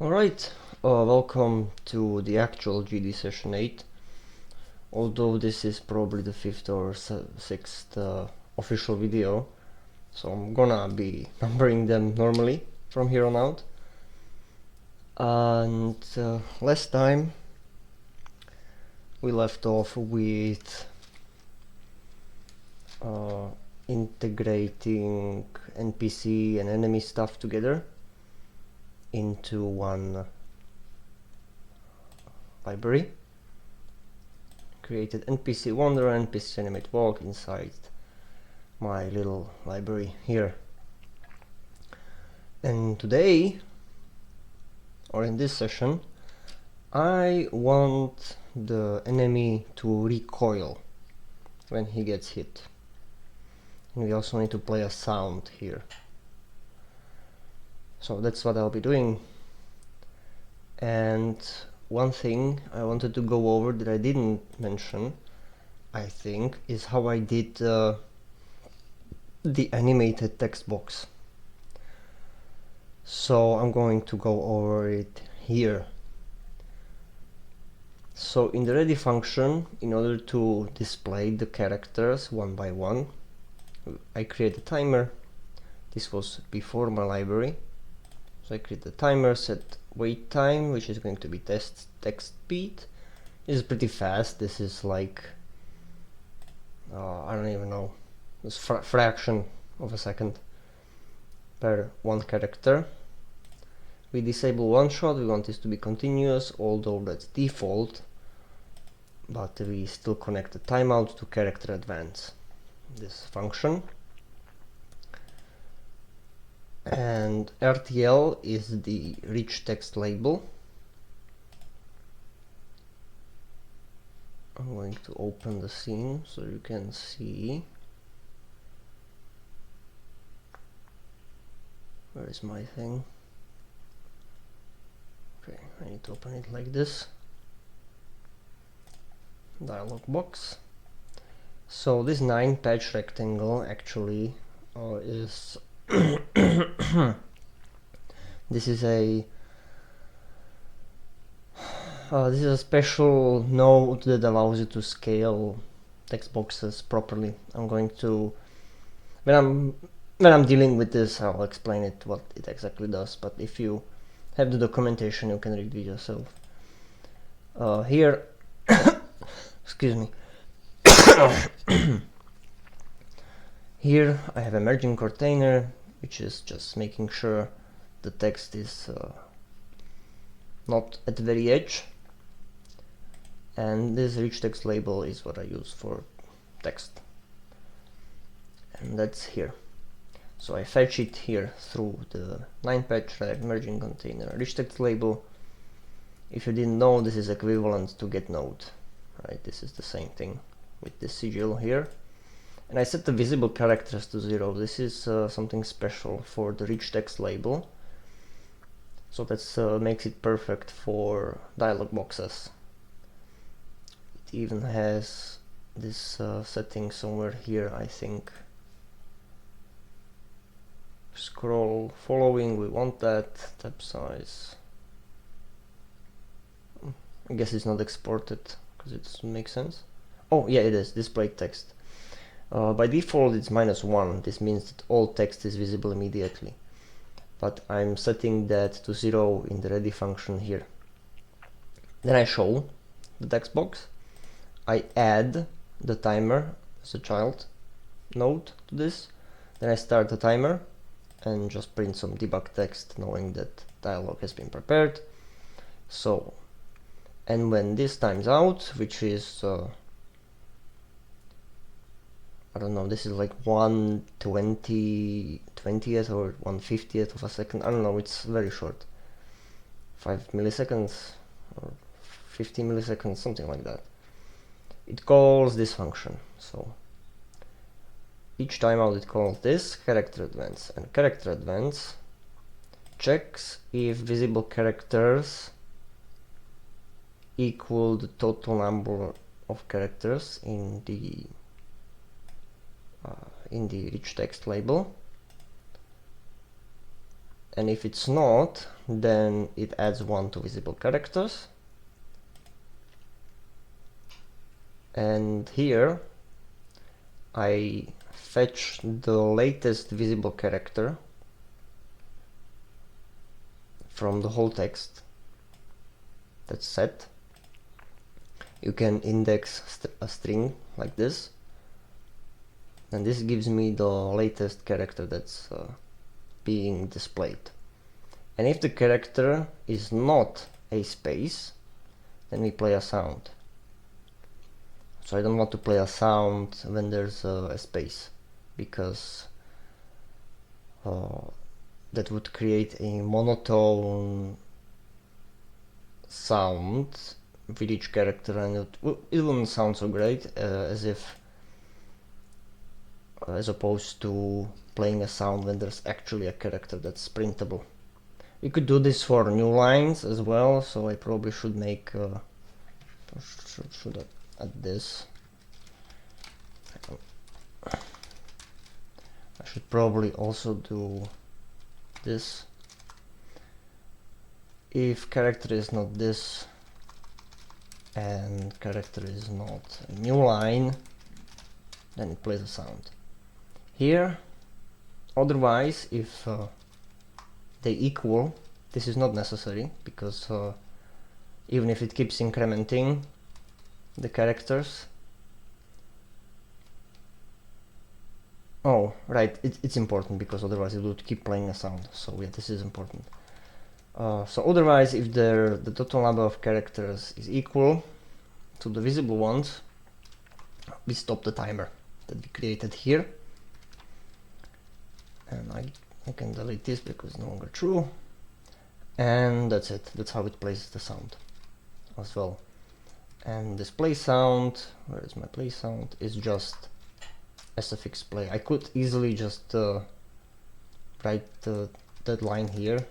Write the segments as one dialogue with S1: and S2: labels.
S1: Alright, welcome to the actual GD session 8, although this is probably the 5th or 6th official video, so I'm gonna be numbering them normally from here on out. And last time we left off with integrating NPC and enemy stuff together into one library. Created NPC Wanderer and NPC Animate Walk inside my little library here. And today, or in this session, I want the enemy to recoil when he gets hit. And we also need to play a sound here. So that's what I'll be doing. And one thing I wanted to go over that I didn't mention, I think, is how I did the animated text box. So I'm going to go over it here. So in the ready function, in order to display the characters one by one, I create a timer. This was before my library. So I create the timer, set wait time, which is going to be text speed. This is pretty fast. This is like I don't even know, this fraction of a second per one character. We disable one shot. We want this to be continuous, although that's default, but we still connect the timeout to character advance, this function. And RTL is the rich text label. I'm going to open the scene so you can see. Where is my thing? Okay, I need to open it like this. Dialog box. So this 9-patch rectangle actually is this is a special node that allows you to scale text boxes properly. I'm going to, when I'm dealing with this, I'll explain it what it exactly does, but if you have the documentation you can read it yourself. Here excuse me. Here I have a merging container, which is just making sure the text is not at the very edge, and this rich text label is what I use for text, and that's here. So I fetch it here through the 9-patch merging container rich text label. If you didn't know, this is equivalent to get node, right? This is the same thing with this sigil here. And I set the visible characters to 0. This is something special for the rich text label. So that makes it perfect for dialog boxes. It even has this setting somewhere here, I think. Scroll following, we want that. Tab size. I guess it's not exported because it makes sense. Oh yeah, it is. Display text. By default it's -1. This means that all text is visible immediately, but I'm setting that to 0 in the ready function here. Then I show the text box. I add the timer as a child node to this. Then I start the timer and just print some debug text knowing that dialog has been prepared. So, and when this times out, which is I don't know, this is like 1/20th or 1/50th of a second. I don't know, it's very short. 5 milliseconds or 50 milliseconds, something like that. It calls this function. So each timeout it calls this character advance, and character advance checks if visible characters equal the total number of characters in the rich text label. and if it's not, then it adds 1 to visible characters. And here I fetch the latest visible character from the whole text that's set. You can index a string like this, and this gives me the latest character that's being displayed. And if the character is not a space, then we play a sound. So I don't want to play a sound when there's a space, because that would create a monotone sound with each character, and it wouldn't sound so great as opposed to playing a sound when there's actually a character that's printable. We could do this for new lines as well, so I probably should make should add this. I should probably also do this. If character is not this and character is not a new line, then it plays a sound. Here, otherwise, if they equal, this is not necessary, because even if it keeps incrementing the characters. Oh, right, it's important, because otherwise it would keep playing a sound. So yeah, this is important. So otherwise, if the total number of characters is equal to the visible ones, we stop the timer that we created here. And I can delete this because it's no longer true. And that's it. That's how it plays the sound as well. And this play sound, where is my play sound, is just sfx play. I could easily just write that line here,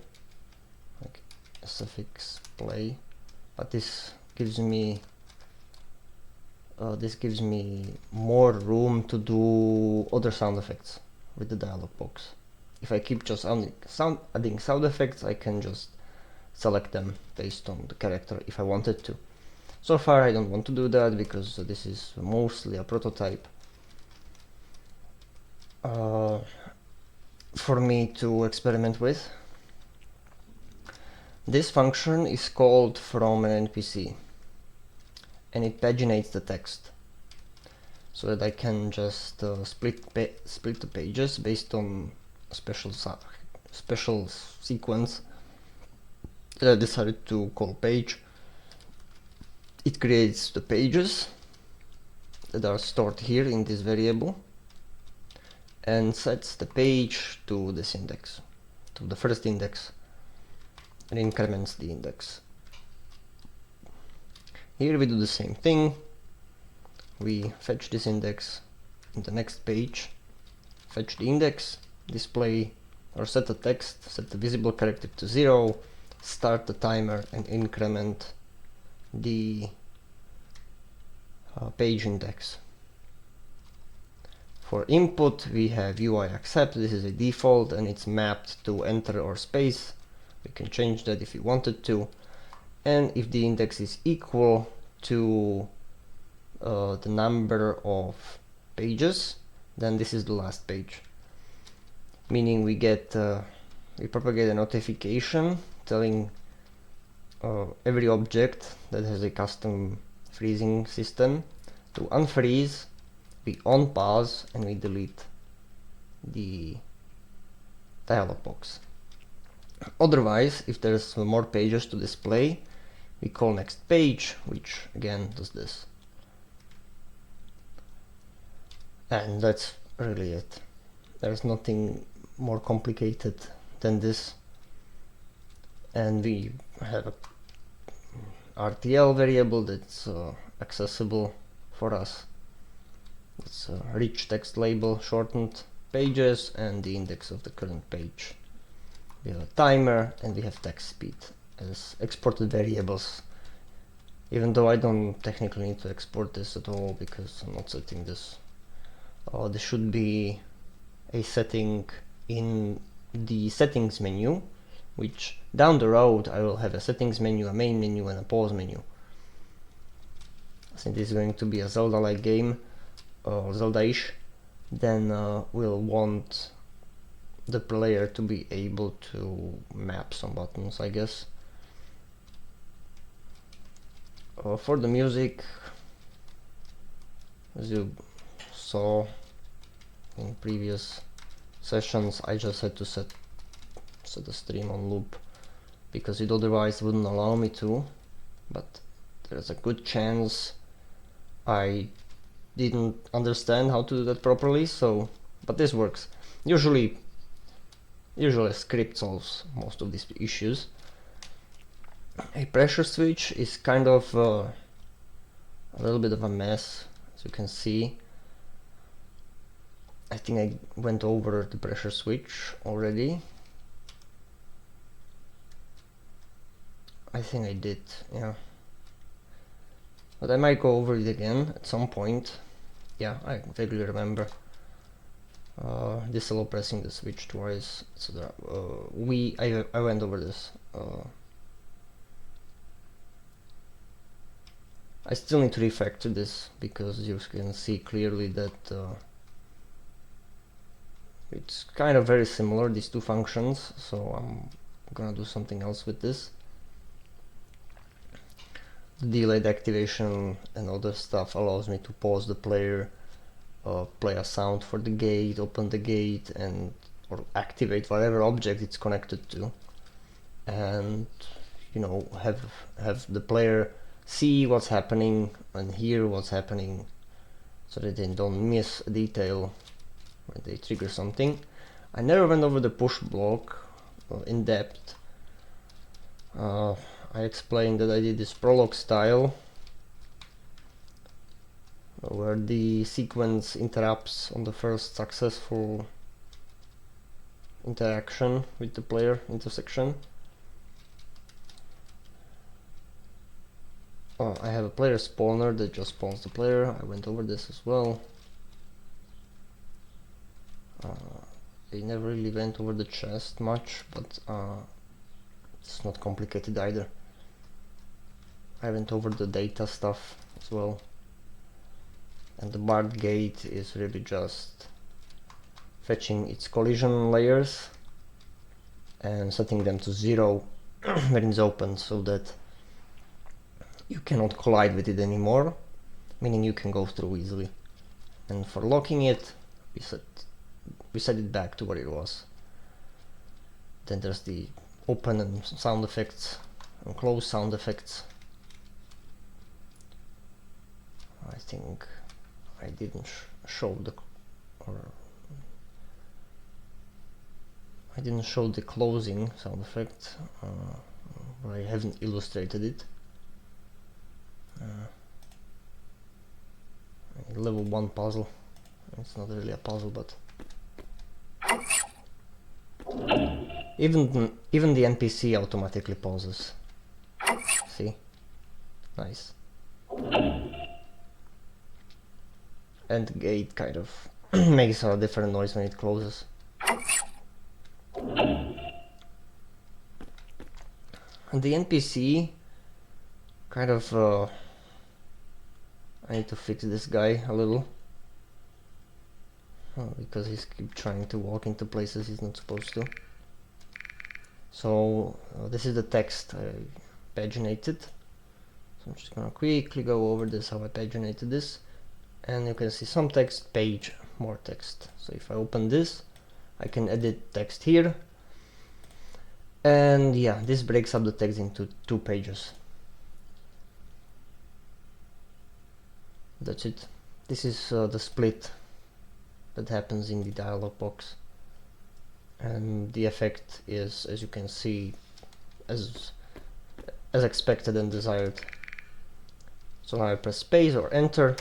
S1: like sfx play, but this gives me more room to do other sound effects with the dialog box. If I keep just adding sound effects, I can just select them based on the character if I wanted to. So far I don't want to do that, because this is mostly a prototype for me to experiment with. This function is called from an NPC, and it paginates the text, so that I can just split the pages based on a special sequence that I decided to call page. It creates the pages that are stored here in this variable, and sets the page to this index, to the first index, and increments the index. Here we do the same thing. We fetch this index in the next page, fetch the index, display or set the text, set the visible character to 0, start the timer, and increment the page index. For input we have UI accept. This is a default and it's mapped to enter or space. We can change that if we wanted to. And if the index is equal to the number of pages, then this is the last page. Meaning we get we propagate a notification telling every object that has a custom freezing system to unfreeze. We on pause and we delete the dialog box. Otherwise, if there's more pages to display, we call next page, which again does this. And that's really it. There's nothing more complicated than this. And we have a RTL variable that's accessible for us. It's a rich text label, shortened pages, and the index of the current page. We have a timer and we have text speed as exported variables, even though I don't technically need to export this at all because I'm not setting this. This should be a setting in the settings menu, which down the road I will have a settings menu, a main menu, and a pause menu. Since this is going to be a Zelda-like game, or Zelda-ish, then we'll want the player to be able to map some buttons, I guess. For the music, as you saw in previous sessions, I just had to set the stream on loop because it otherwise wouldn't allow me to, but there's a good chance I didn't understand how to do that properly, so but this works. Usually a script solves most of these issues. A pressure switch is kind of a little bit of a mess, as you can see. I think I went over the pressure switch already. I think I did, yeah. But I might go over it again at some point. Yeah, I vaguely remember. Disallow pressing the switch twice, so there, I went over this. I still need to refactor this because you can see clearly that it's kind of very similar, these two functions, so I'm gonna do something else with this. The delayed activation and other stuff allows me to pause the player, play a sound for the gate, open the gate, and or activate whatever object it's connected to, and you know, have the player see what's happening and hear what's happening, so that they don't miss a detail when they trigger something. I never went over the push block in depth. I explained that I did this prologue style, where the sequence interrupts on the first successful interaction with the player intersection. I have a player spawner that just spawns the player. I went over this as well. I never really went over the chest much, but it's not complicated either. I went over the data stuff as well. And the barred gate is really just fetching its collision layers and setting them to 0 when it's open, so that you cannot collide with it anymore, meaning you can go through easily. And for locking it, we set it back to what it was. Then there's the open and sound effects and close sound effects. I think I didn't show the I didn't show the closing sound effect, but I haven't illustrated it. Level 1 puzzle. It's not really a puzzle, but even the NPC automatically pauses. See? Nice. And the gate kind of makes a different noise when it closes. And the NPC kind of I need to fix this guy a little, because he's keep trying to walk into places he's not supposed to. So this is the text I paginated. So I'm just gonna quickly go over this, how I paginated this, and you can see some text, page, more text. So if I open this, I can edit text here, and yeah, this breaks up the text into 2 pages. That's it. This is the split that happens in the dialog box, and the effect is, as you can see, as expected and desired. So now I press space or enter,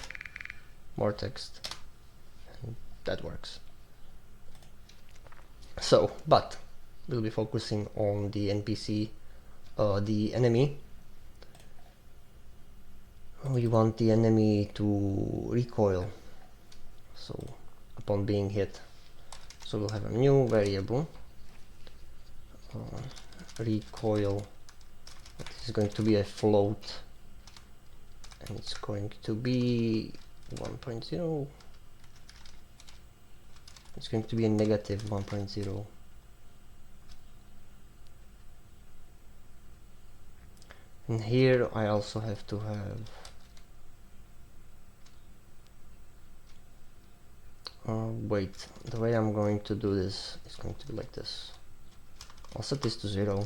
S1: more text, and that works. So, but we'll be focusing on the NPC, the enemy. We want the enemy to recoil, so upon being hit. So we'll have a new variable recoil. This is going to be a float, and it's going to be 1.0. It's going to be a negative 1.0. And here I also have to have wait, the way I'm going to do this is going to be like this. I'll set this to 0,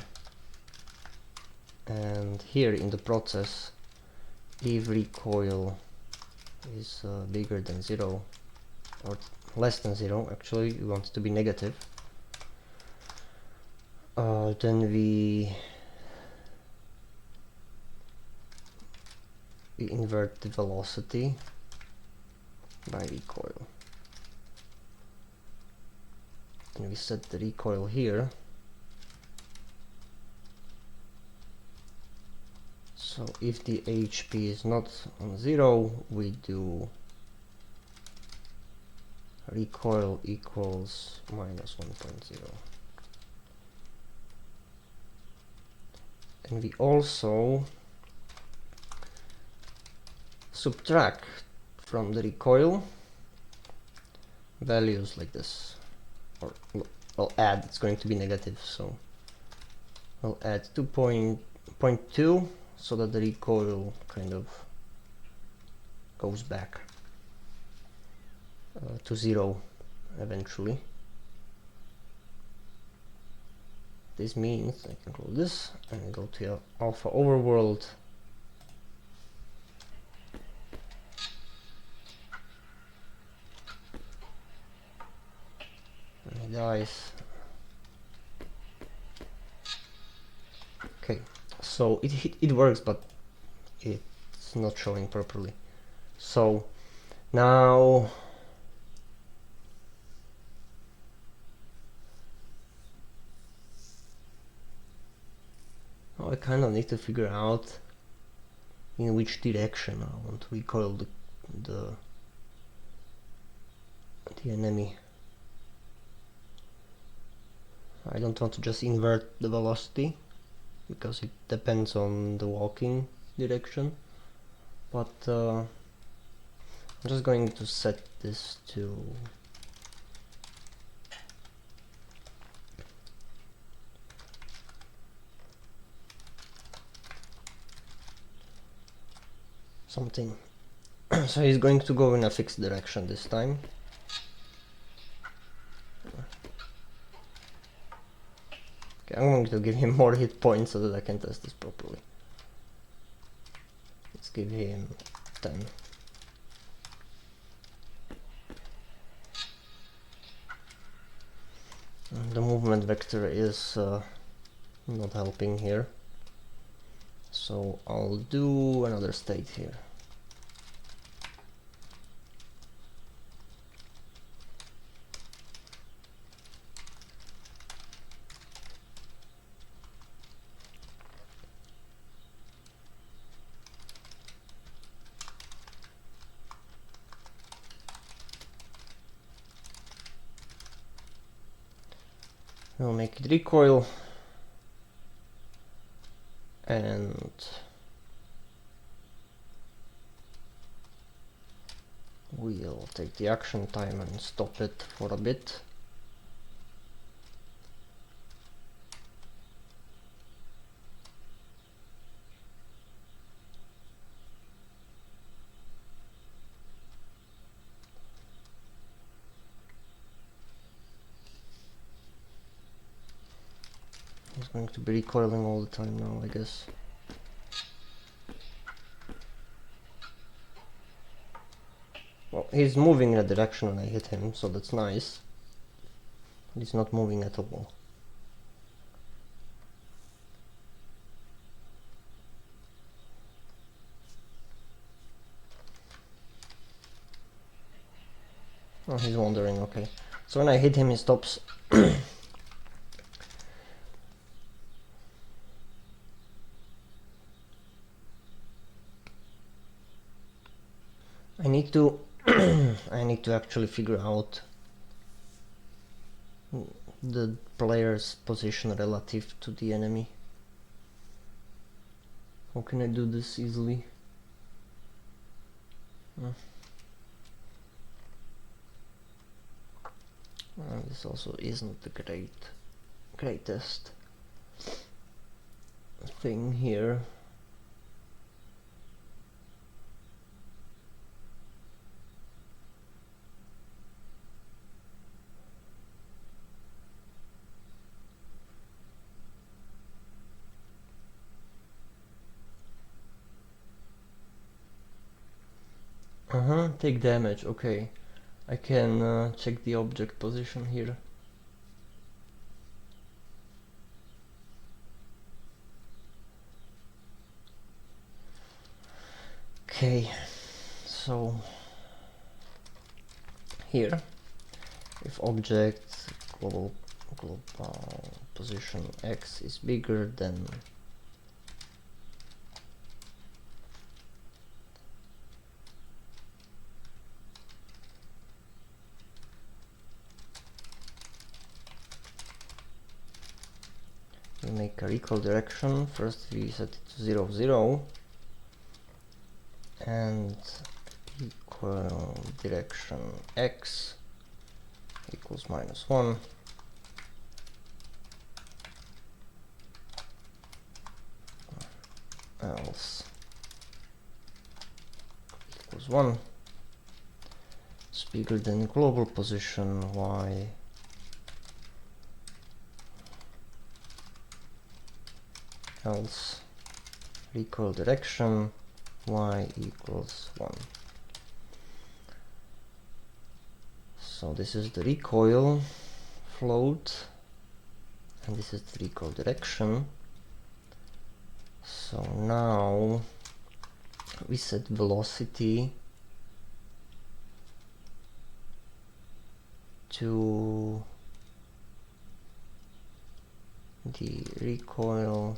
S1: and here in the process, if recoil is bigger than 0 or less than 0, actually we want it to be negative, then we invert the velocity by recoil, and we set the recoil here. So if the HP is not on 0, we do recoil equals minus 1.0. And we also subtract from the recoil values like this, or well, add, it's going to be negative, so we'll add 2.2 so that the recoil kind of goes back to 0 eventually. This means I can close this and go to alpha overworld. And he dies. Okay, so it works, but it's not showing properly. So now I kind of need to figure out in which direction I want to recoil the enemy. I don't want to just invert the velocity, because it depends on the walking direction, but I'm just going to set this to something. So he's going to go in a fixed direction this time. Okay, I'm going to give him more hit points so that I can test this properly. Let's give him 10. And the movement vector is not helping here, so I'll do another state here. We'll make it recoil, and we'll take the action time and stop it for a bit. He's going to be recoiling all the time now, I guess. Well, he's moving in a direction when I hit him, so that's nice. He's not moving at all. Oh, he's wandering, okay. So when I hit him, he stops. I need to I need to actually figure out the player's position relative to the enemy. How can I do this easily? This also isn't the greatest thing here. Take damage, okay. I can check the object position here. Okay, so here, if object global position X is bigger than we make a recoil direction. First we set it to 0, 0 and recoil direction X equals -1. Else equals 1. It's bigger than global position Y else recoil direction Y equals 1. So this is the recoil float and this is the recoil direction. So now we set velocity to the recoil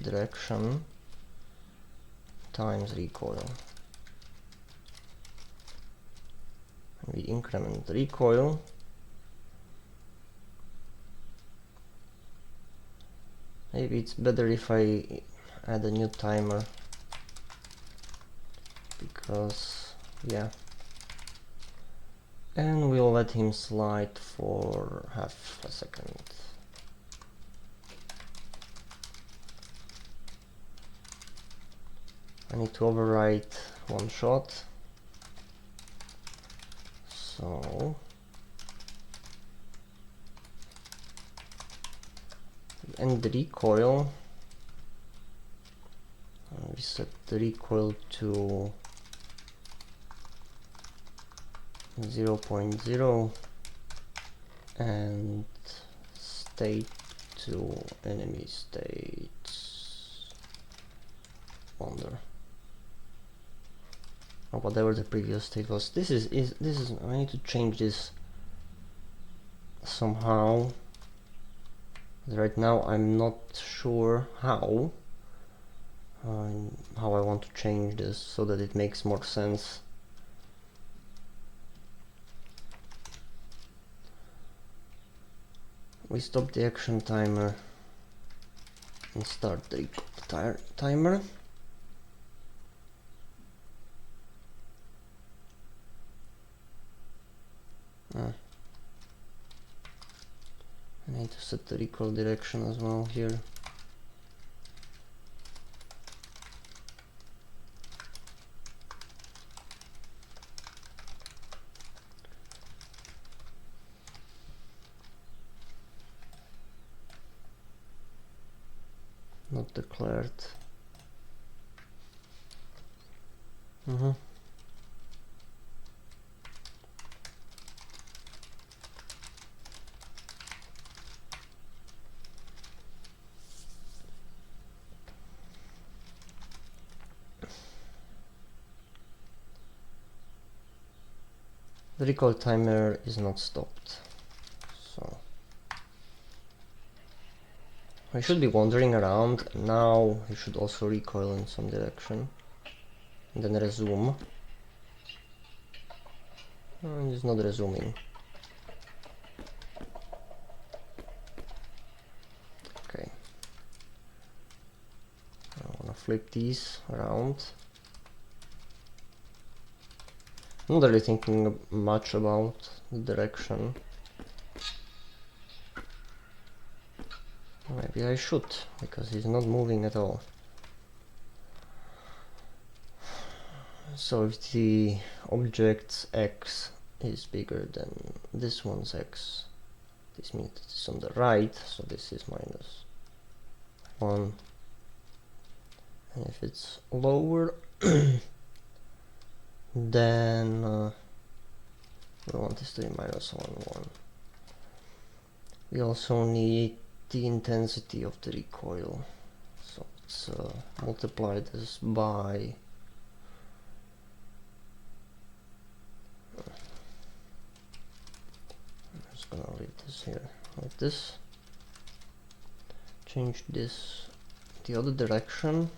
S1: direction times recoil. And we increment the recoil. Maybe it's better if I add a new timer, because yeah, and we'll let him slide for half a second. I need to overwrite one shot, so and the recoil, we set the recoil to 0.0 and state to enemy states under, or whatever the previous state was. This is I need to change this somehow. Right now I'm not sure how I want to change this so that it makes more sense. We stop the action timer and start the timer. I need to set the recoil direction as well here. Not declared. The recoil timer is not stopped, so we should be wandering around. Now we should also recoil in some direction and then resume. And it's not resuming. flip these around. Not really thinking much about the direction. Maybe I should, because he's not moving at all. So if the object's x is bigger than this one's x, this means it's on the right, so this is -1. And if it's lower, then we want this to be -1,1. We also need the intensity of the recoil, so let's multiply this by I'm just gonna leave this here like this. Change this the other direction.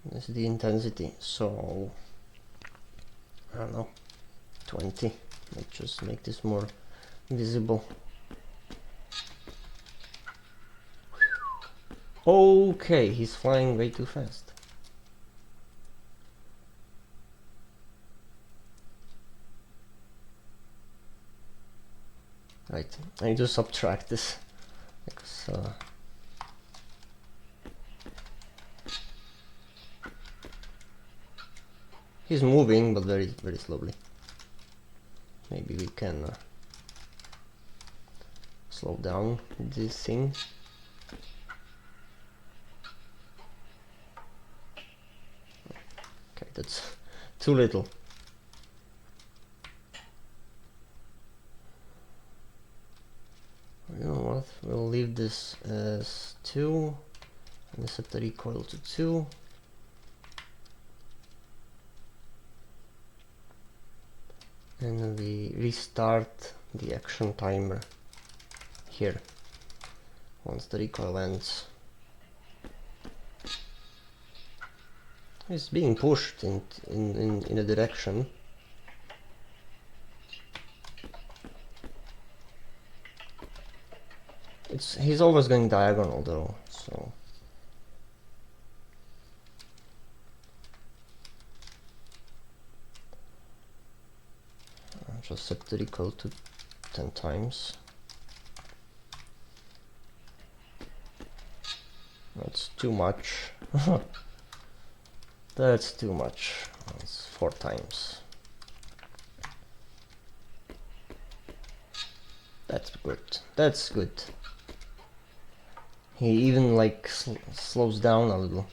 S1: This is the intensity, so I don't know, 20. Let's just make this more visible. Okay, he's flying way too fast. Right, I need to subtract this because he's moving, but very, very slowly. Maybe we can slow down this thing. Okay, that's too little. You know what? We'll leave this as 2 and set the recoil to 2. And we restart the action timer here once the recoil ends. It's being pushed in a direction. He's always going diagonal though, so I'll just set the recoil to 10 times. That's too much. That's too much. That's 4 times. That's good. That's good. He even like slows down a little.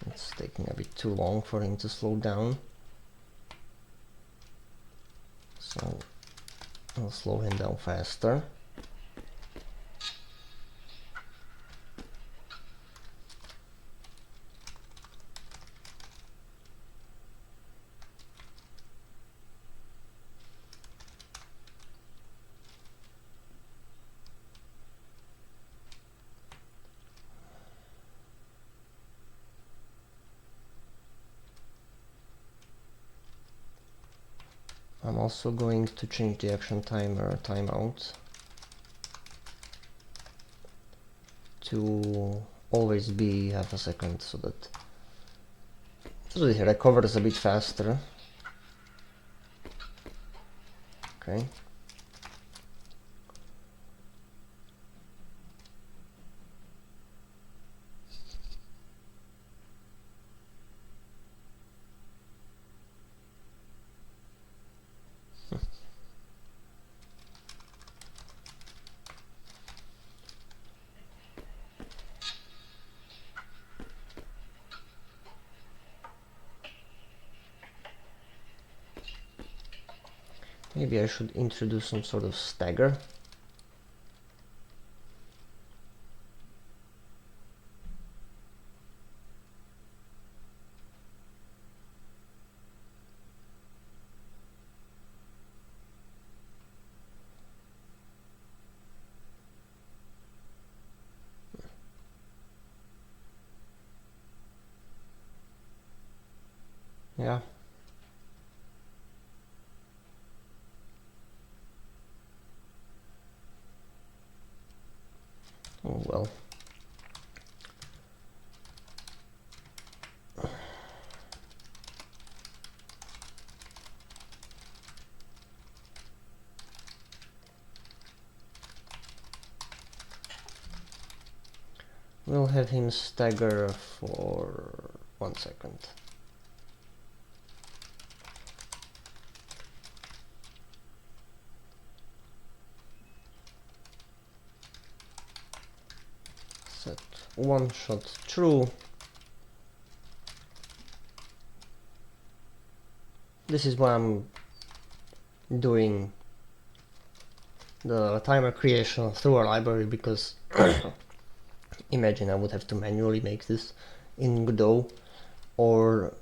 S1: It's taking a bit too long for him to slow down. So I'll slow him down faster. I'm also going to change the action timer timeout to always be half a second so that it recovers a bit faster. Okay. Maybe I should introduce some sort of stagger. Yeah. Oh well. We'll have him stagger for 1 second. Set one shot true. This is why I'm doing the timer creation through a library, because imagine I would have to manually make this in Godot or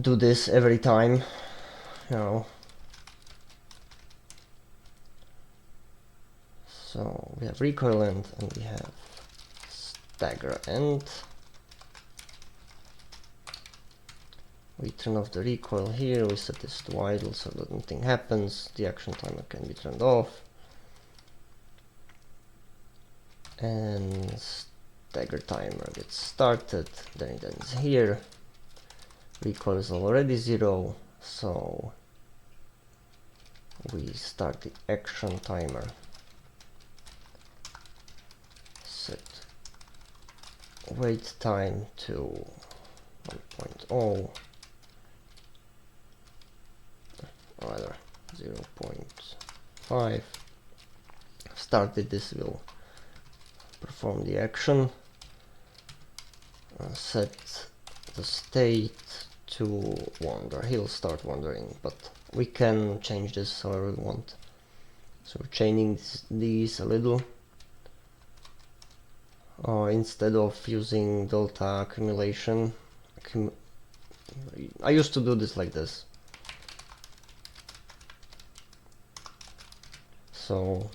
S1: do this every time, you know. So we have recoil end and we have stagger end. We turn off the recoil here, we set this to idle so that nothing happens, the action timer can be turned off. And stagger timer gets started, then it ends here. Recoil is already 0, so we start the action timer. Set wait time to 1.0, or rather 0.5. Started, this will perform the action. Set the state to wander. He'll start wandering, but we can change this however we want. So we're chaining these a little. Instead of using delta accumulation, I used to do this like this. So,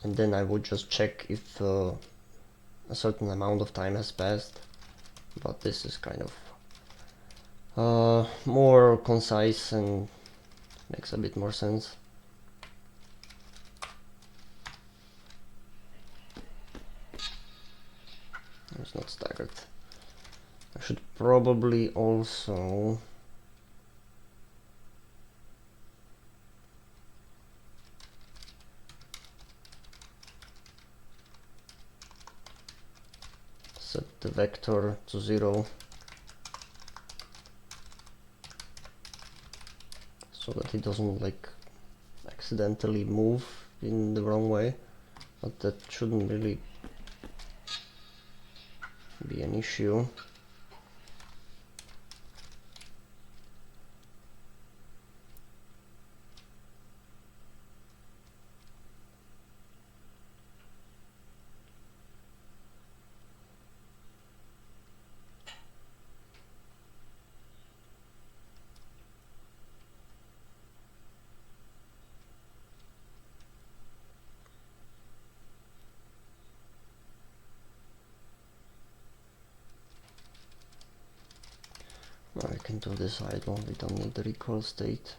S1: and then I would just check if a certain amount of time has passed, but this is kind of more concise and makes a bit more sense. It's not staggered. I should probably also set the vector to 0 so that it doesn't like accidentally move in the wrong way, but that shouldn't really be an issue. I can do this idle, we don't need the recoil state.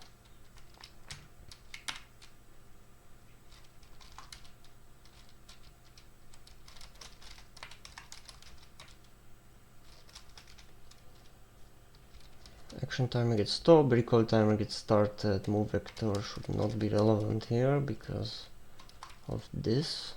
S1: Action timer gets stopped, recoil timer gets started, move vector should not be relevant here because of this.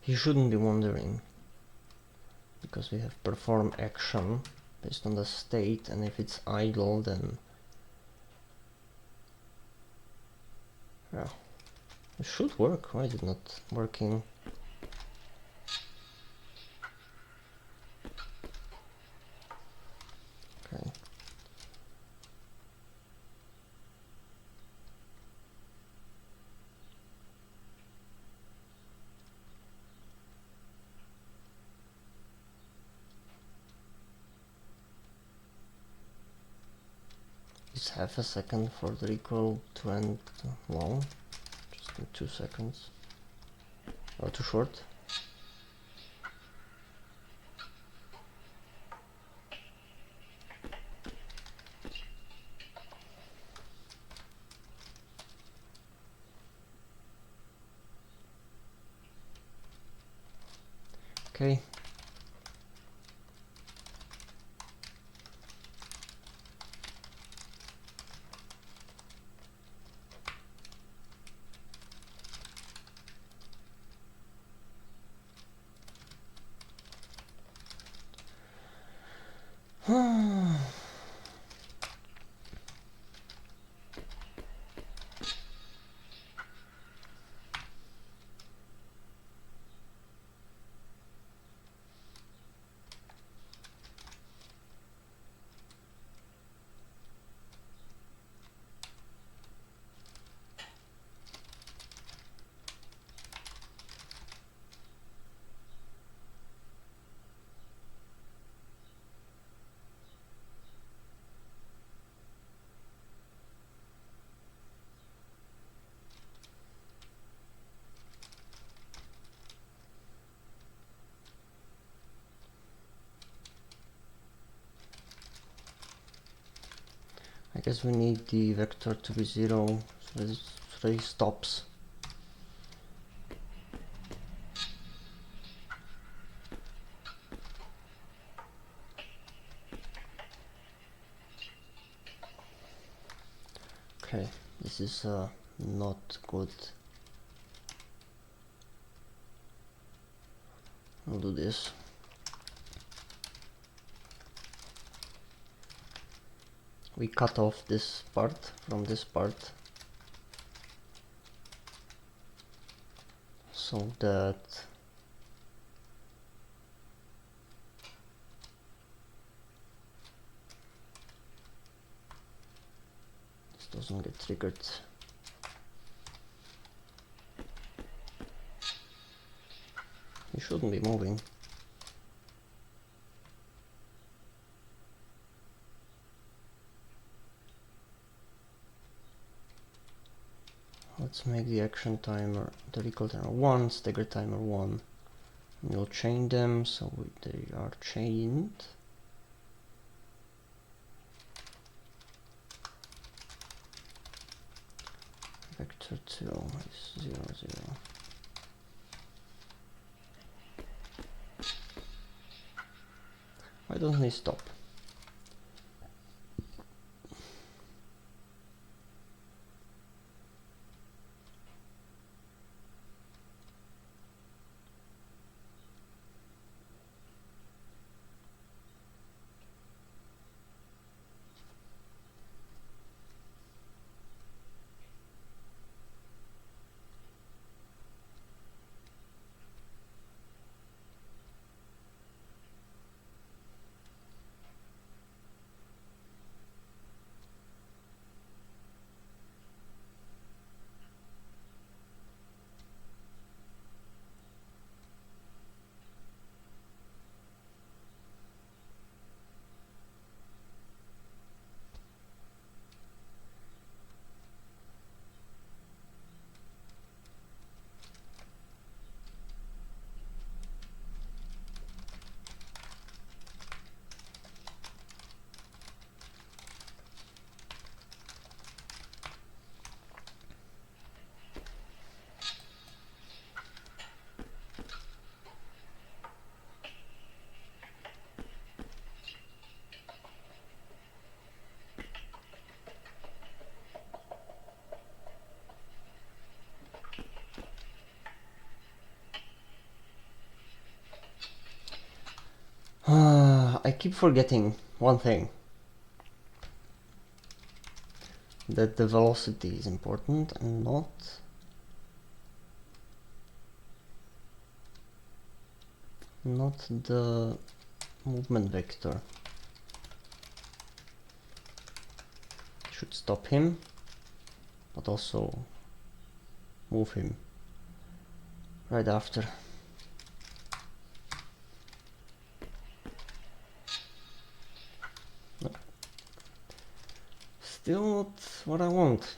S1: He shouldn't be wandering because we have perform action based on the state, and if it's idle then yeah, it should work. Why is it not working? just half a second for the recoil to end long, just in 2 seconds, or too short. Okay. I guess we need the vector to be 0, so this 3 stops. Okay, this is not good. I'll do this. We cut off this part from this part so that this doesn't get triggered. You shouldn't be moving. Let's make the action timer, the recoil timer 1, stagger timer 1. And we'll chain them so they are chained. Vector 2 is 0, 0. Why don't they stop? I keep forgetting one thing, that the velocity is important and not the movement vector. Should stop him, but also move him right after. Still not what I want.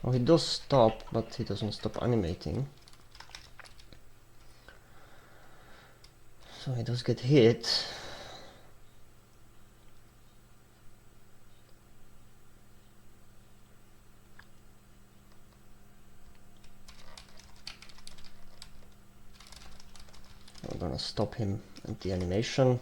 S1: Oh, he does stop, but he doesn't stop animating. So he does get hit. I'm gonna stop him at the animation.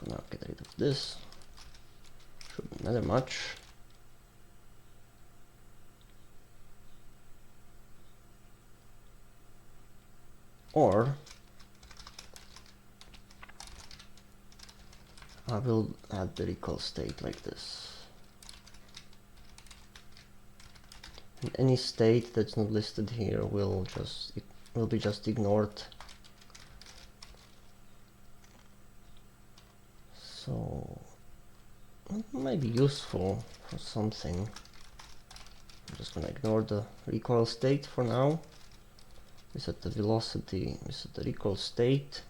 S1: Gonna get rid of this. Shouldn't matter much. Or I will add the recoil state like this. And any state that's not listed here will be just ignored. So it might be useful for something. I'm just gonna ignore the recoil state for now. We set the velocity, we set the recoil state,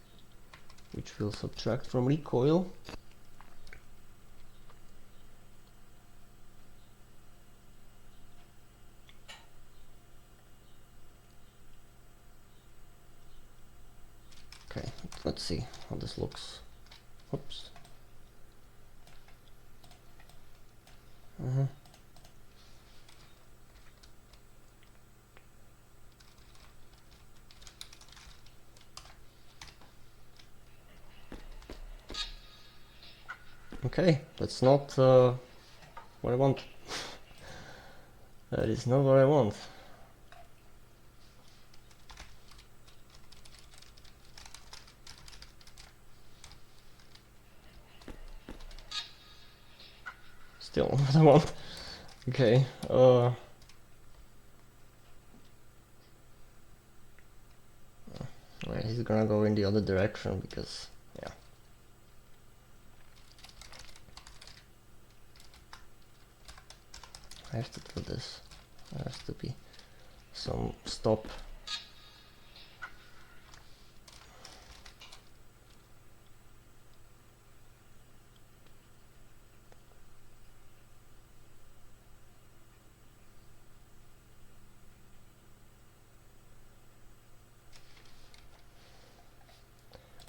S1: which will subtract from recoil. Okay, let's see how this looks. Oops. Okay, that's not what I want. That is not what I want. Still not what I want. Okay, well, he's gonna go in the other direction because, yeah. I have to do this. There has to be some stop.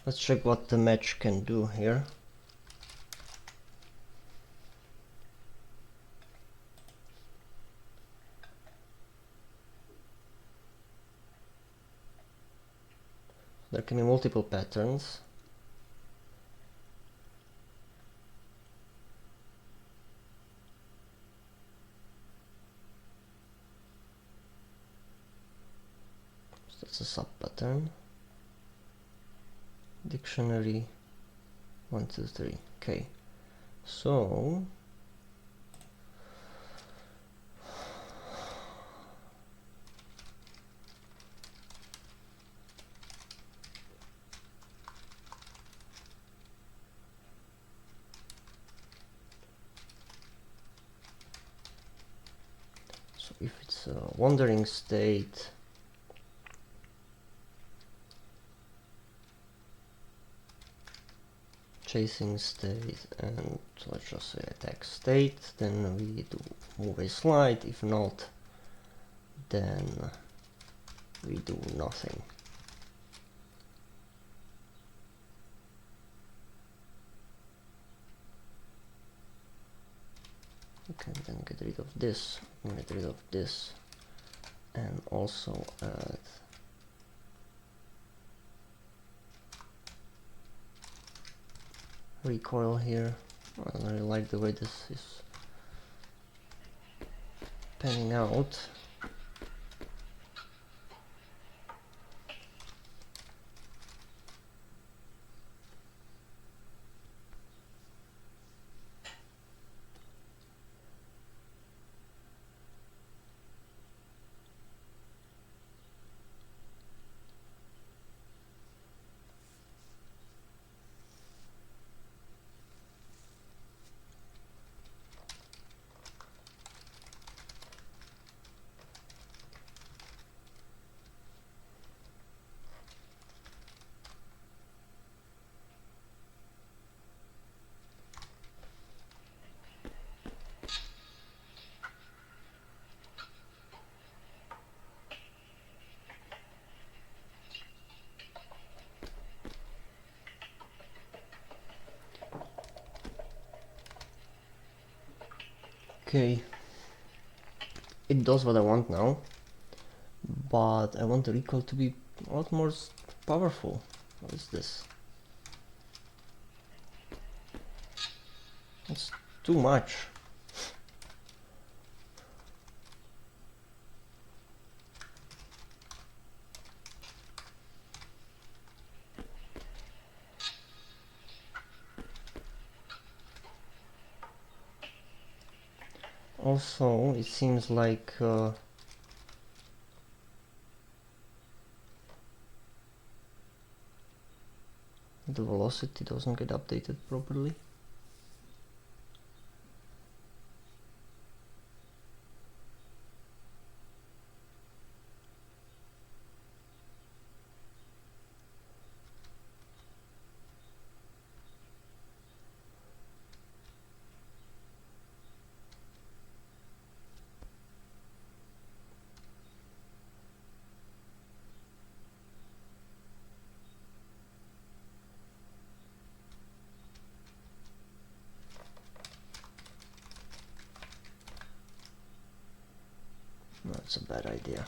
S1: Let's check what the match can do here. There can be multiple patterns. So that's a sub pattern. Dictionary 1, 2, 3. Okay, so if it's a wandering state, chasing state, and let's just say attack state, then we do move a slide. If not, then we do nothing. You can then get rid of this, get rid of this, and also add recoil here. I don't really like the way this is panning out. Okay, it does what I want now, but I want the recoil to be a lot more powerful. What is this? It's too much. Also, it seems like the velocity doesn't get updated properly. That's a bad idea.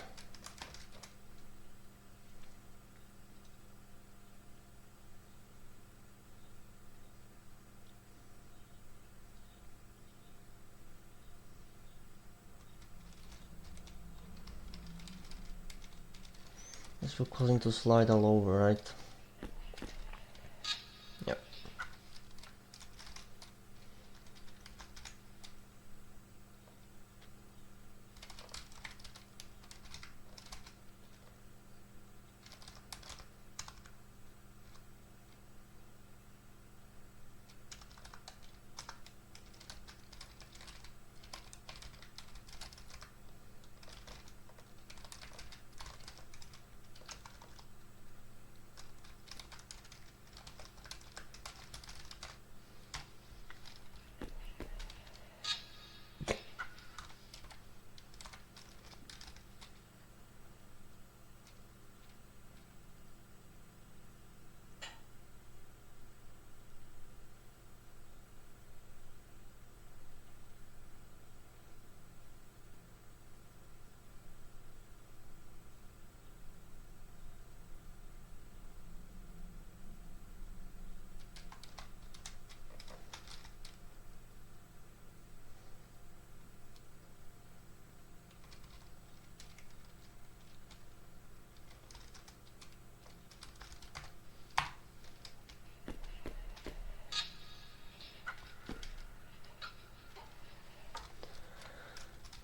S1: This will cause him to slide all over, right? Yep.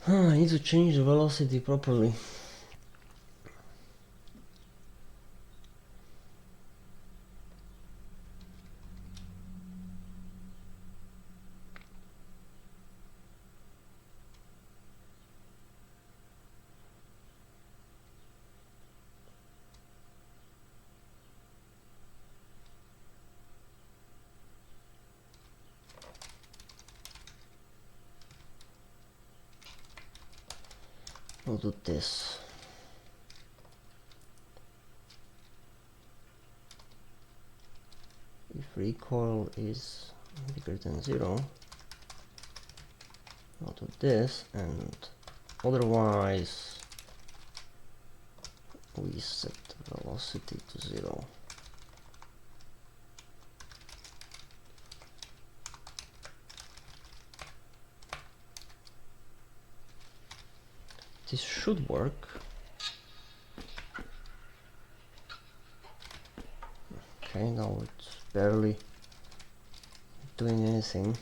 S1: I need to change the velocity properly. We'll do this. If recoil is bigger than 0, I'll do this, and otherwise we set the velocity to 0. this should work. Okay, now it's barely doing anything.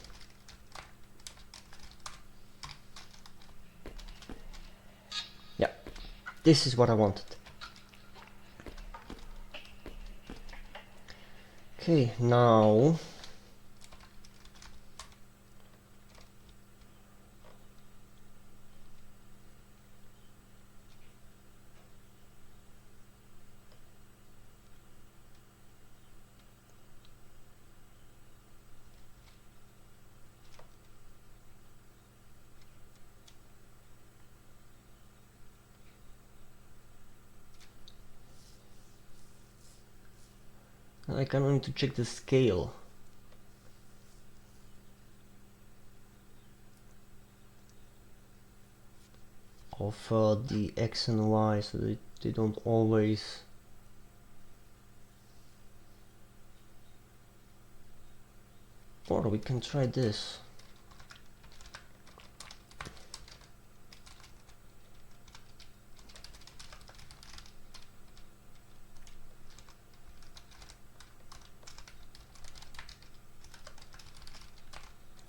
S1: Yeah, this is what I wanted. Okay, now I kind of need to check the scale of the X and Y so that they don't always or we can try this.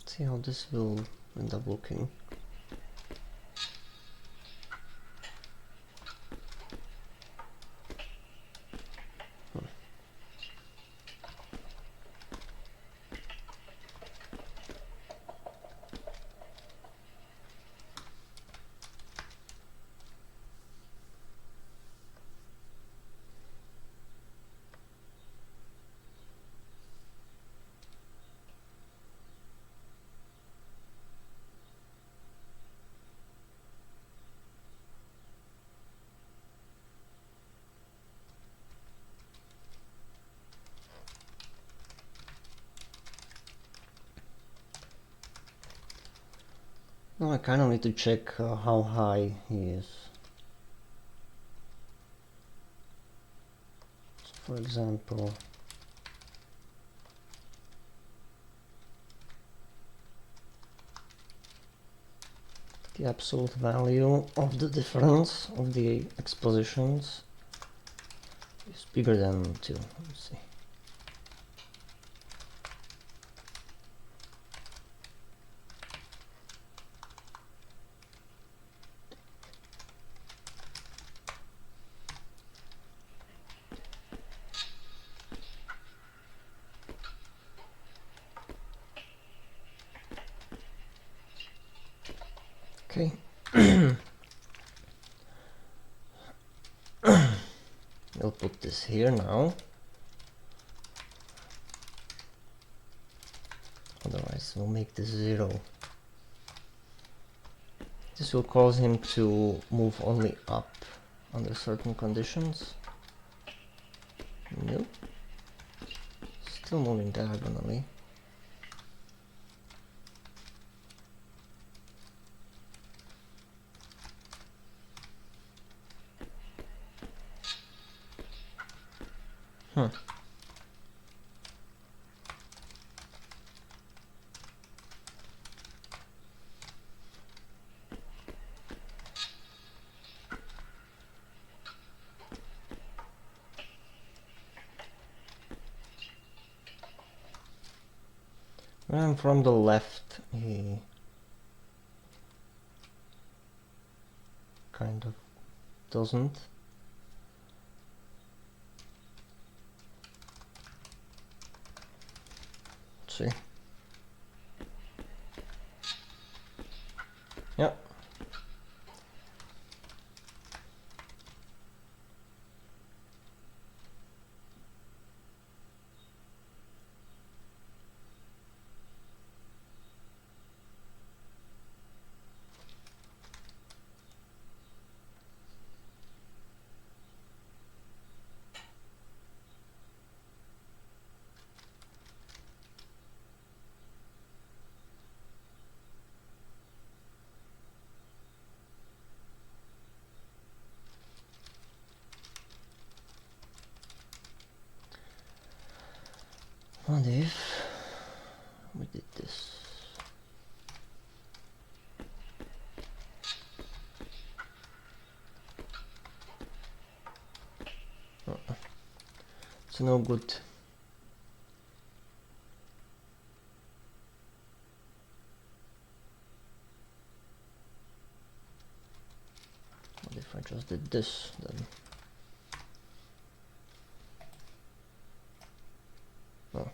S1: See how this will end up looking. Now I kind of need to check how high he is. So for example, the absolute value of the difference of the expositions is bigger than 2. Let's see. Okay. We'll put this here now. Otherwise we'll make this 0. This will cause him to move only up under certain conditions. Nope. Still moving diagonally. Huh. And from the left, he kind of doesn't. Let's see. Yep. What if we did this? It's no good. What if I just did this then? Oh.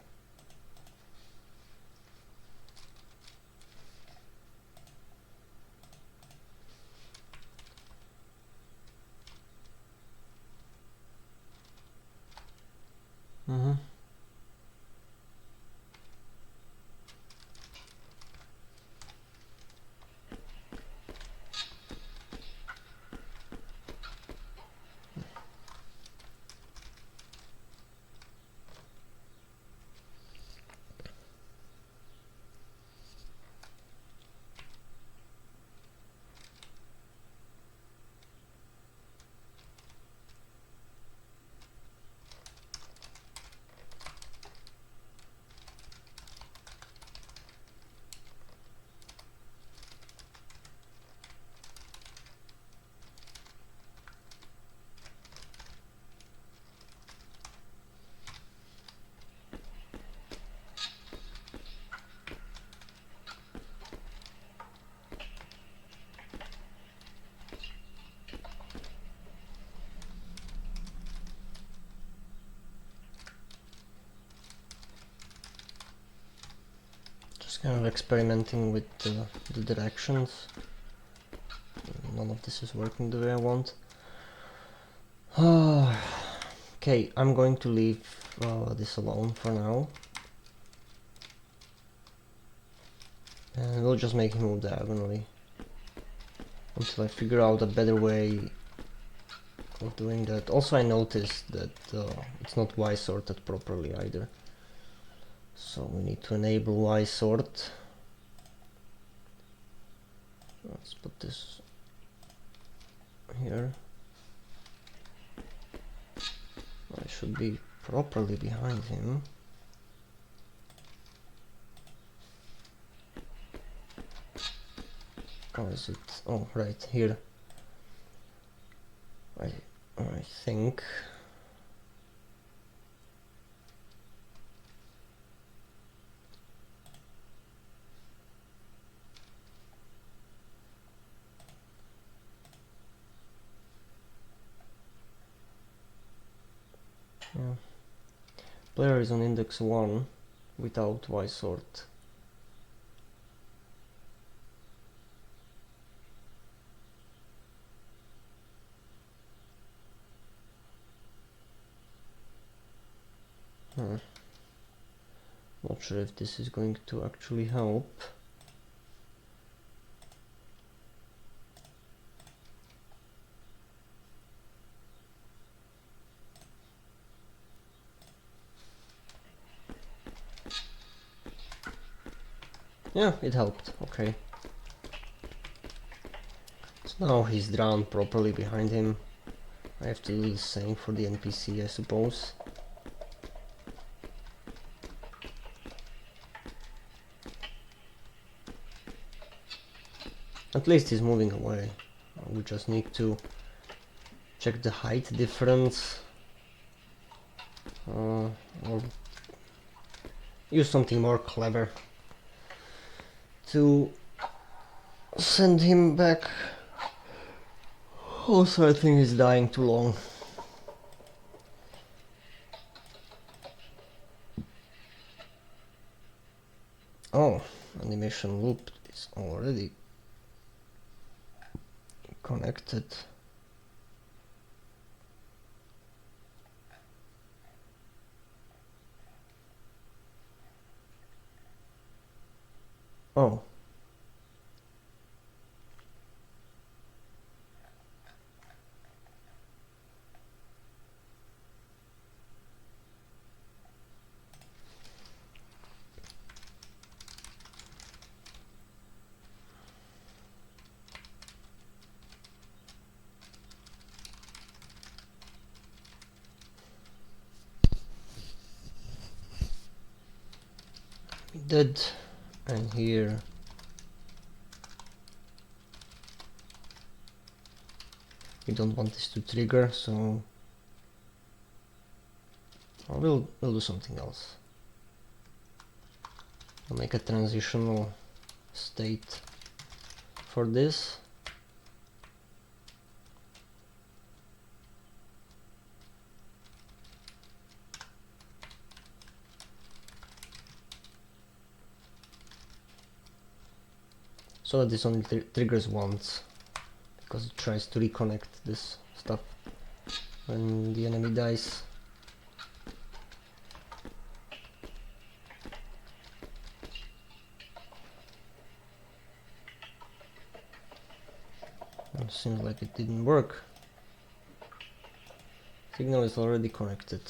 S1: Mm-hmm. Just kind of experimenting with the directions. None of this is working the way I want. Okay, I'm going to leave this alone for now. And we'll just make him move diagonally until I figure out a better way of doing that. Also, I noticed that it's not Y sorted properly either. So we need to enable Y sort. Let's put this here. I should be properly behind him. Oh, is it? Oh, right here. I think. Yeah. Player is on index 1 without Y sort. Not sure if this is going to actually help. Yeah, it helped. Okay. So now he's drawn properly behind him. I have to do the same for the NPC, I suppose. At least he's moving away. We just need to check the height difference. Or use something more clever to send him back. Also, I think he's dying too long. Oh, animation loop is already connected. Oh. Dead, and here we don't want this to trigger, so Or we'll do something else. I'll make a transitional state for this. So that this only triggers once, because it tries to reconnect this stuff when the enemy dies. It seems like it didn't work. Signal is already connected.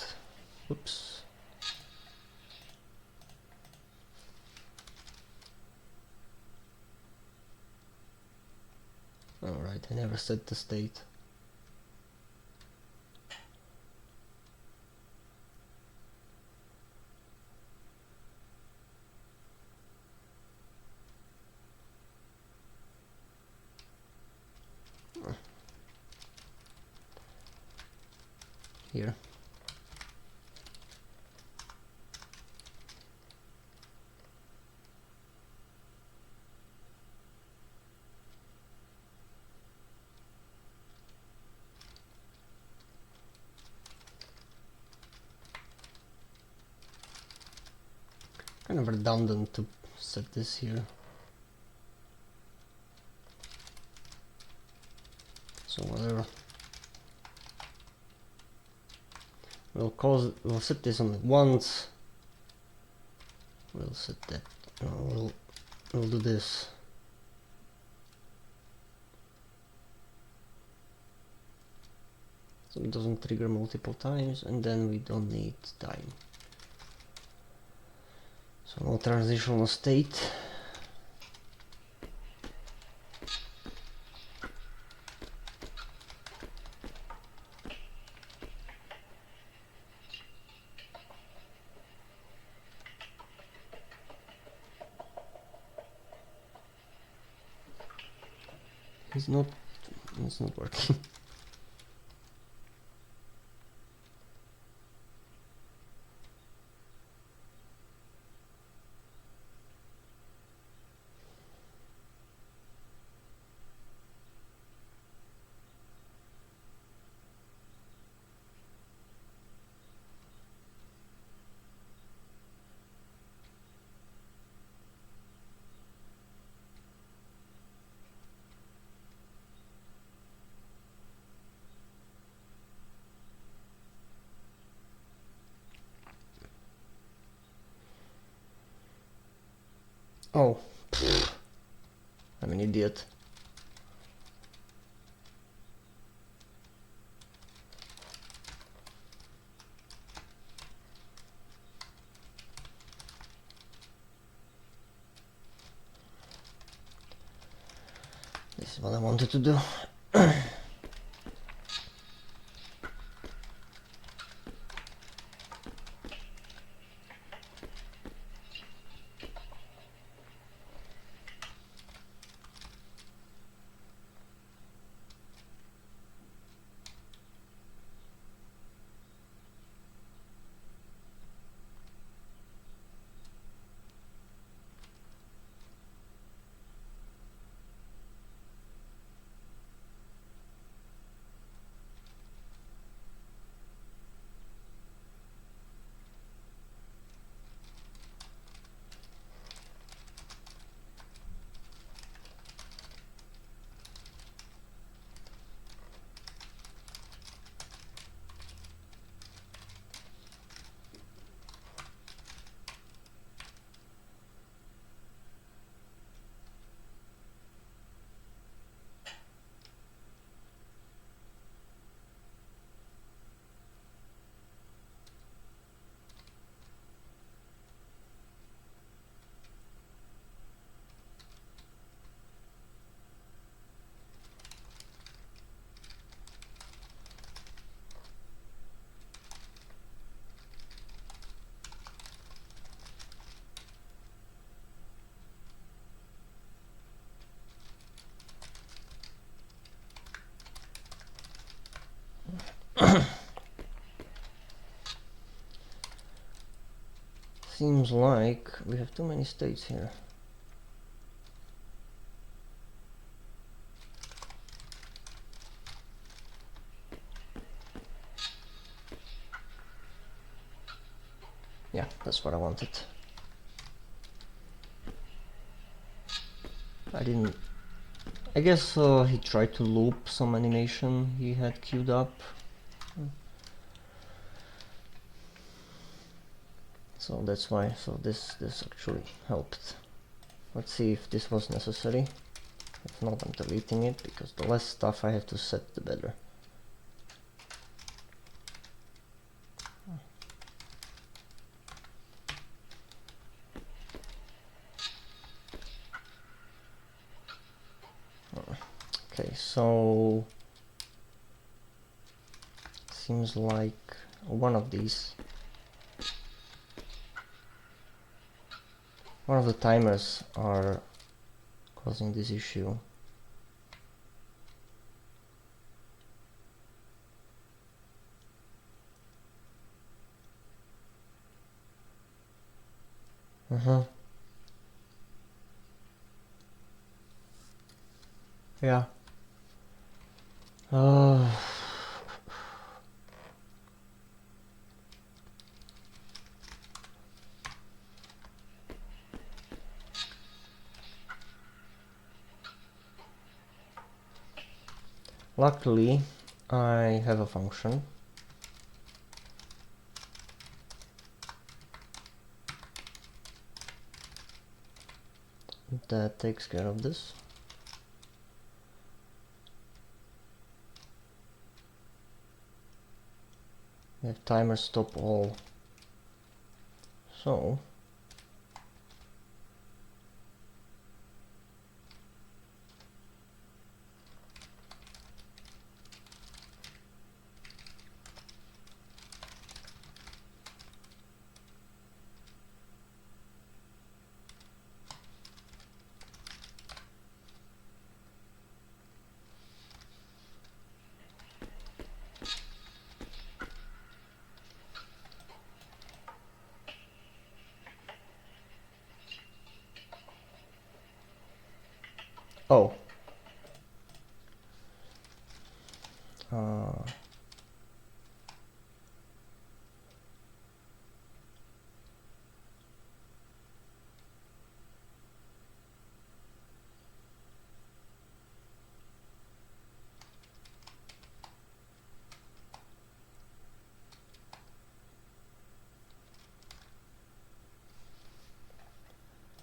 S1: Oops. Alright, I never set the state. Here. Kind of redundant to set this here. So whatever. We'll set this on once. We'll set that. We'll do this. So it doesn't trigger multiple times, and then we don't need time. So no transitional state. It's not working. Oh, pfft. I'm an idiot. This is what I wanted to do. seems like we have too many states here. Yeah, that's what I wanted. I guess he tried to loop some animation he had queued up. So that's why, this actually helped. Let's see if this was necessary. If not, I'm deleting it, because the less stuff I have to set, the better. Okay, so seems like one of the timers are causing this issue. Yeah. Luckily, I have a function that takes care of this. We have timer stop all. So oh.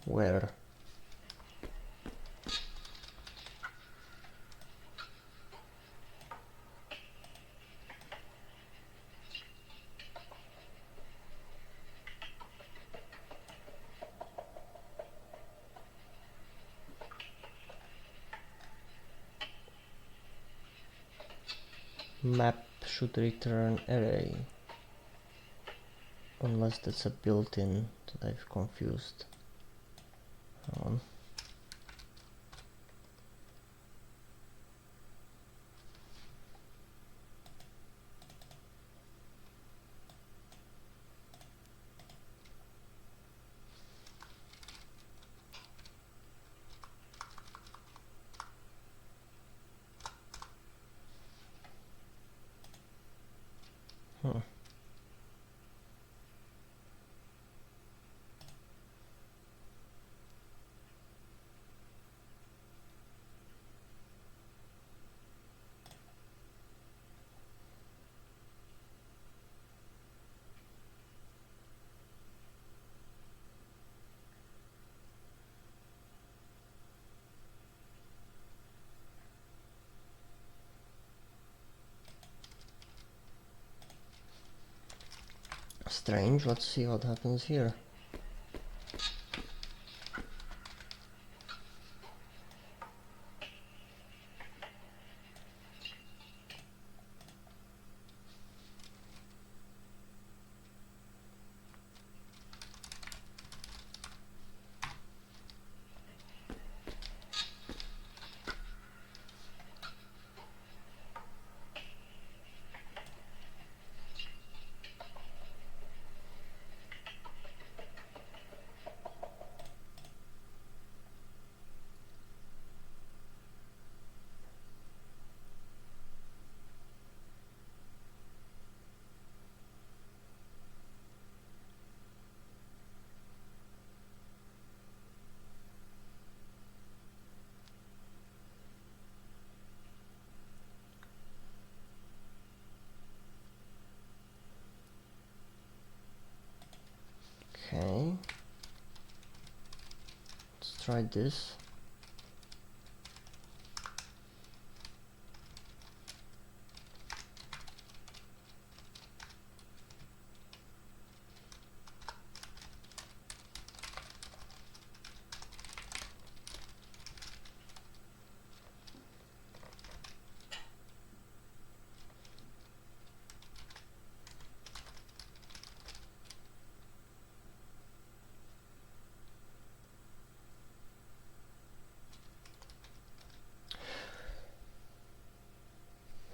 S1: Where? Map should return array, unless that's a built-in that I've confused. Hang on. Strange, let's see what happens here. Okay, let's try this.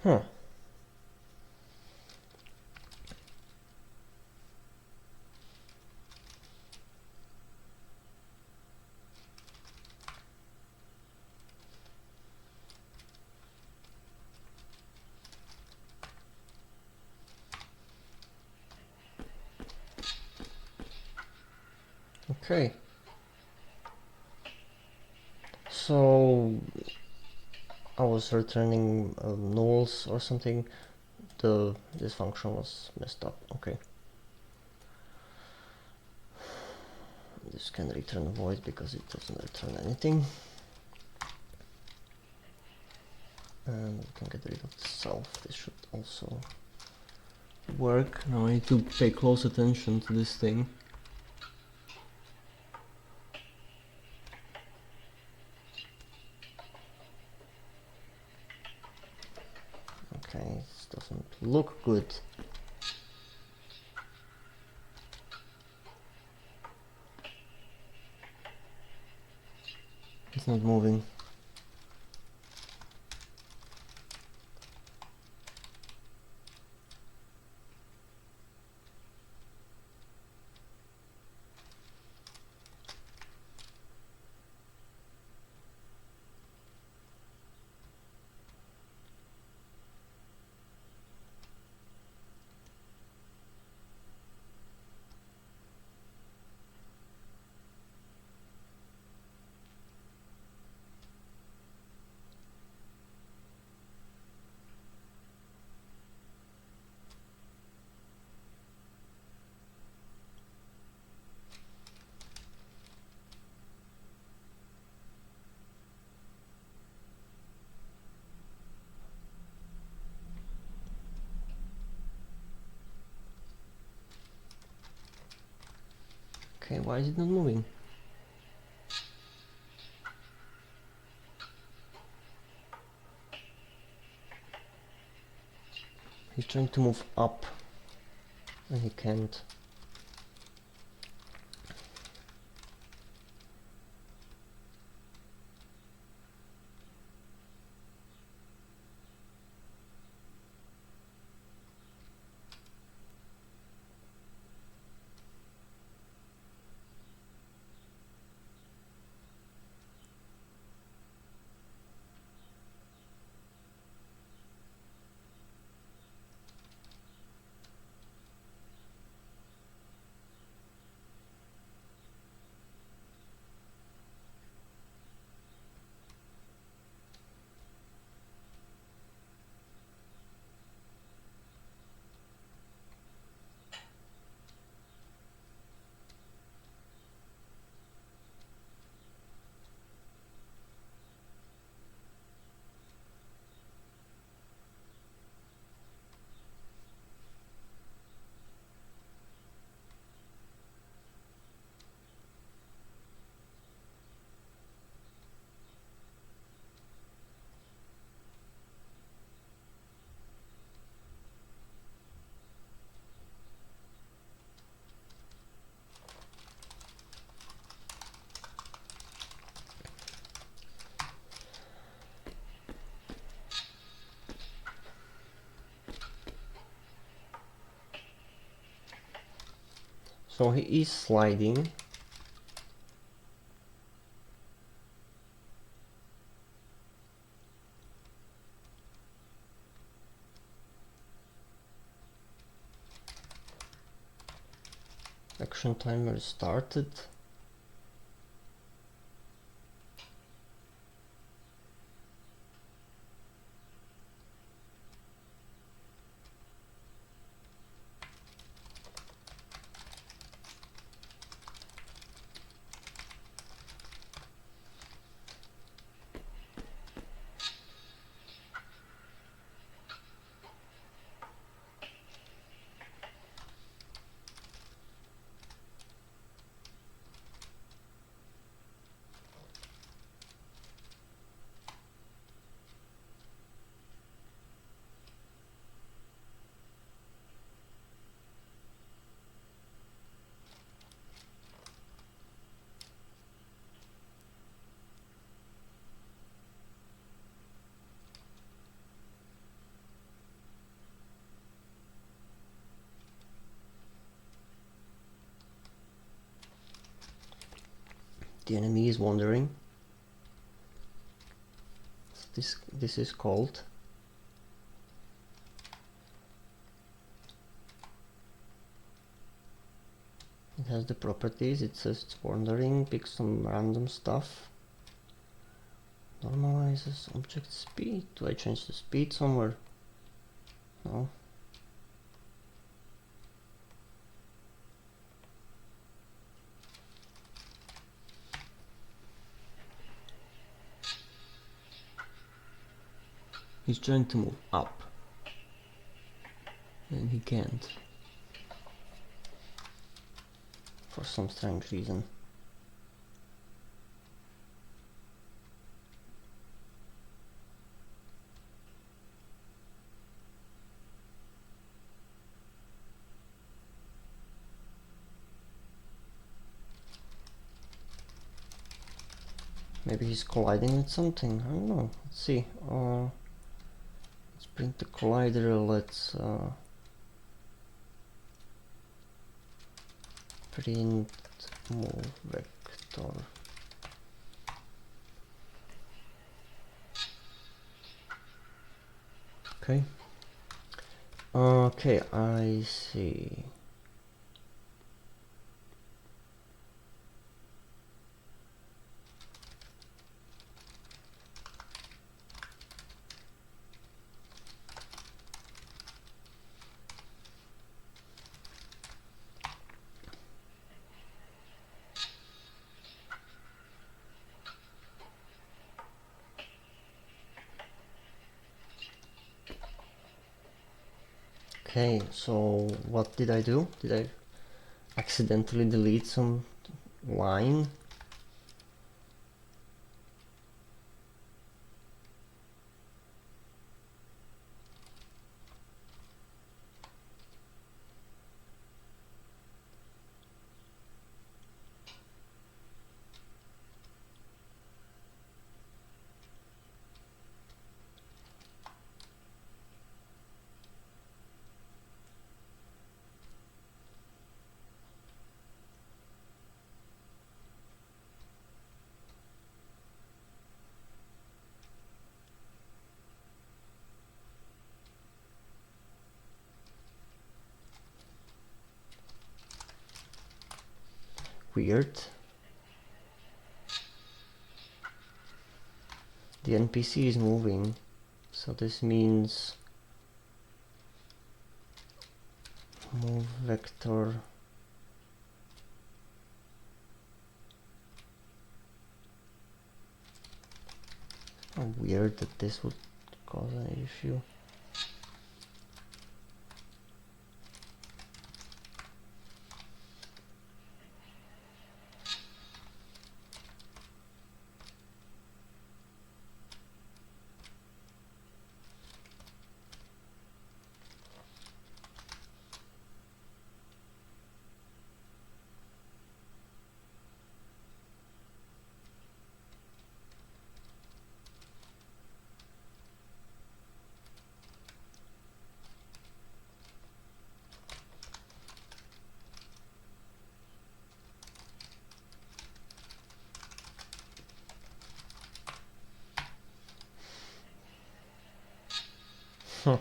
S1: Huh. Okay. So I was returning nulls or something. This function was messed up. Okay. This can return void because it doesn't return anything. And we can get rid of the self. This should also work. Now I need to pay close attention to this thing. Okay, this doesn't look good. It's not moving. Okay, why is it not moving? He's trying to move up and he can't. So he is sliding. Action timer started. the enemy is wandering. So this is called it has the properties. It says it's wandering, pick some random stuff, normalizes object speed. Do I change the speed somewhere? No. He's trying to move up and he can't for some strange reason. Maybe he's colliding with something, I don't know. Let's see. Let's print the collider. Let's print move vector. Okay. Okay, I see. Okay, so what did I do? Did I accidentally delete some line? Weird. The NPC is moving, so this means move vector how weird that this would cause an issue. Huh.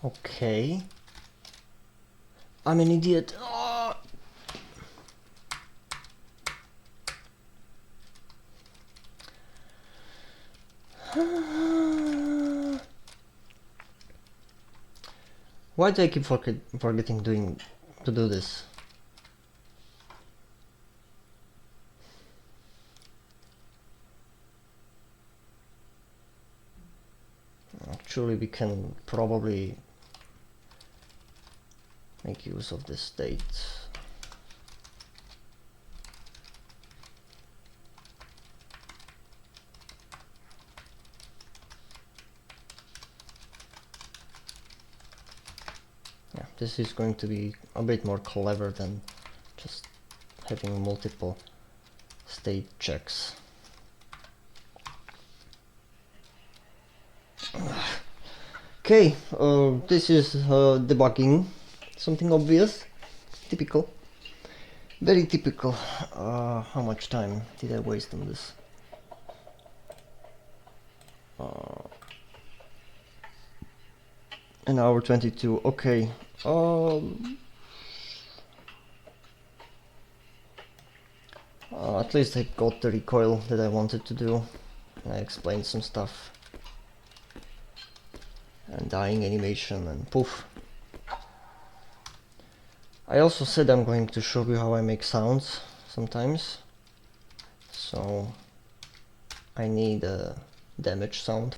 S1: Okay. I'm an idiot. Oh! Why do I keep forgetting to do this? Actually, we can probably make use of this state. this is going to be a bit more clever than just having multiple state checks. Okay, this is debugging, something obvious, typical, very typical. How much time did I waste on this? An hour 22, okay. At least I got the recoil that I wanted to do. I explained some stuff. And dying animation and poof. I also said I'm going to show you how I make sounds sometimes. So I need a damage sound.